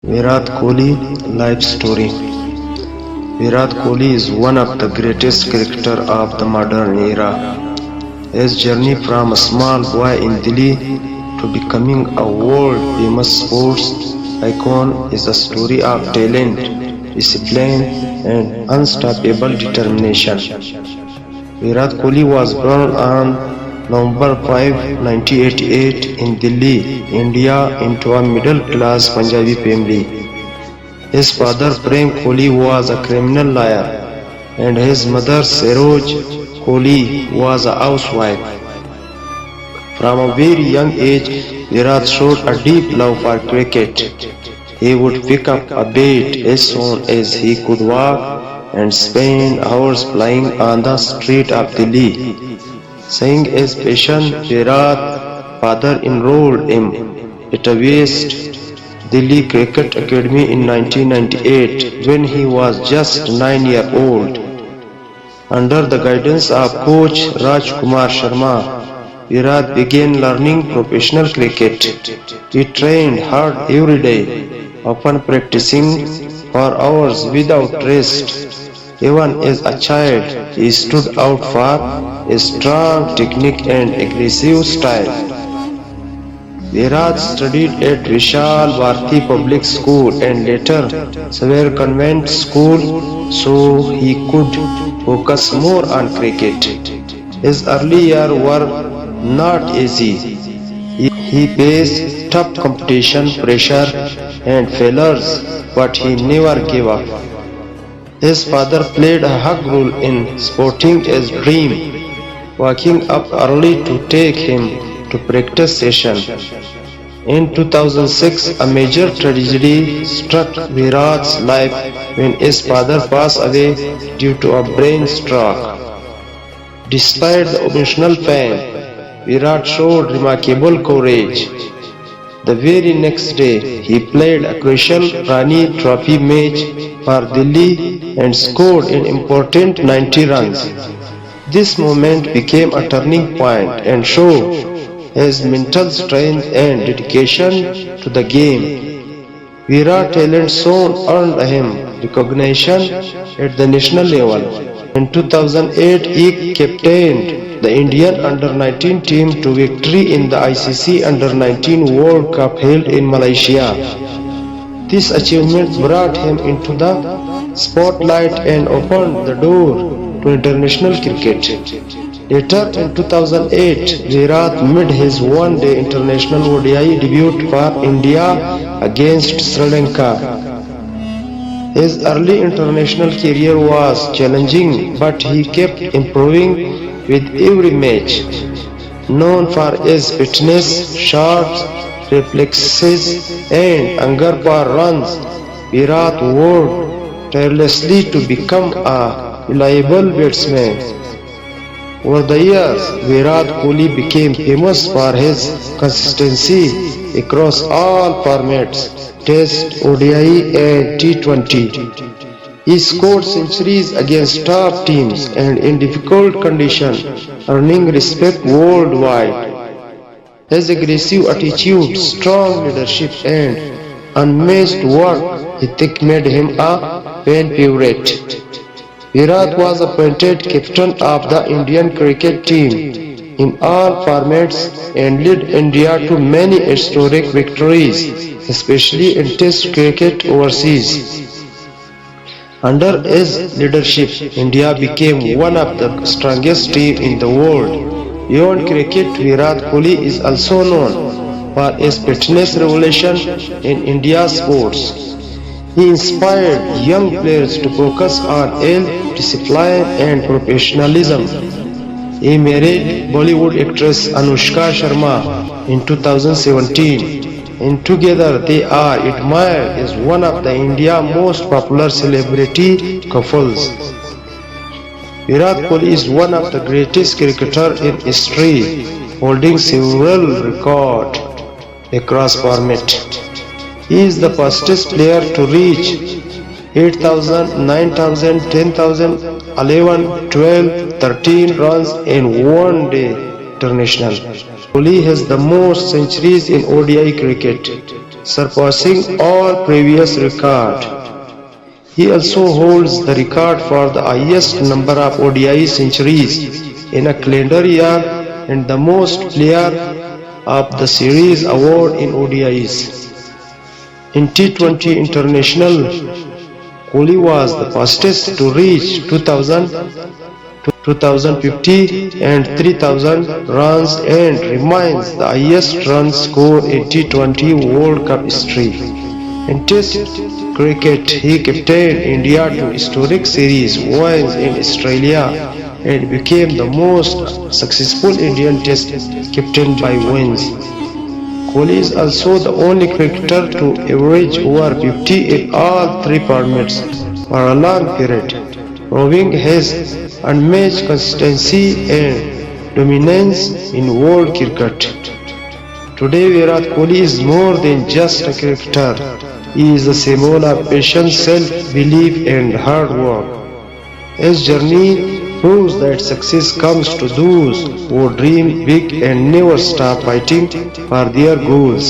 Virat Kohli life story. Virat Kohli is one of the greatest cricketers of the modern era. His journey from a small boy in Delhi to becoming a world-famous sports icon is a story of talent, discipline, and unstoppable determination. Virat Kohli was born on November 5, 1988 in Delhi, India into a middle-class Punjabi family. His father Prem Kohli was a criminal lawyer and his mother Saroj Kohli was a housewife. From a very young age, Virat showed a deep love for cricket. He would pick up a bat as soon as he could walk and spend hours playing on the street of Delhi. Seeing his passion, Virat's father enrolled him at a West Delhi Cricket Academy in 1998 when he was just 9 years old. Under the guidance of coach Rajkumar Sharma, Virat began learning professional cricket. He trained hard every day, often practicing for hours without rest. Even as a child, he stood out for a strong technique and aggressive style. Virat studied at Vishal Bharati Public School and later Saver Convent School so he could focus more on cricket. His early years were not easy. He faced tough competition, pressure and failures, but he never gave up. His father played a hug role in supporting his dream, waking up early to take him to practice session. In 2006, a major tragedy struck Virat's life when his father passed away due to a brain stroke. Despite the emotional pain, Virat showed remarkable courage. The very next day, he played a crucial Rani Trophy match for Delhi and scored an important 90 runs. This moment became a turning point and showed his mental strength and dedication to the game. Virat's talent soon earned him recognition at the national level. In 2008, he captained the Indian Under-19 team to victory in the ICC Under-19 World Cup held in Malaysia. This achievement brought him into the spotlight and opened the door to international cricket. Later in 2008, Virat made his one-day international ODI debut for India against Sri Lanka. His early international career was challenging, but he kept improving with every match. Known for his fitness, sharp reflexes and hunger for runs, Virat worked tirelessly to become a reliable batsman. Over the years, Virat Kohli became famous for his consistency across all formats, Test, ODI and T20. He scored centuries against top teams and in difficult conditions, earning respect worldwide. His aggressive attitude, strong leadership and unmatched work ethic made him a fan favorite. Virat was appointed captain of the Indian cricket team in all formats and led India to many historic victories, especially in Test cricket overseas. Under his leadership, India became one of the strongest teams in the world. Beyond cricket, Virat Kohli is also known for his fitness revolution in India's sports. He inspired young players to focus on health, discipline and professionalism. He married Bollywood actress Anushka Sharma in 2017. And together they are admired as one of the India's most popular celebrity couples. Virat Kohli is one of the greatest cricketers in history, holding several records across formats. He is the fastest player to reach 8,000, 9,000, 10,000, 11, 12, 13 runs in one day international. Kohli has the most centuries in ODI cricket. surpassing all previous records. He also holds the record for the highest number of ODI centuries in a calendar year and the most player of the series award in ODIs. In T20 International, Kohli was the fastest to reach 2000, 2050 and 3000 runs and remains the highest run score in T20 World Cup history. In Test cricket, he captained India to historic series wins in Australia and became the most successful Indian Test captain by wins. Kohli is also the only cricketer to average over 50 in all three formats for a long period, proving his unmatched consistency and dominance in world cricket. Today, Virat Kohli is more than just a cricketer. He is a symbol of patience, self-belief and hard work. His journey proves that success comes to those who dream big and never stop fighting for their goals.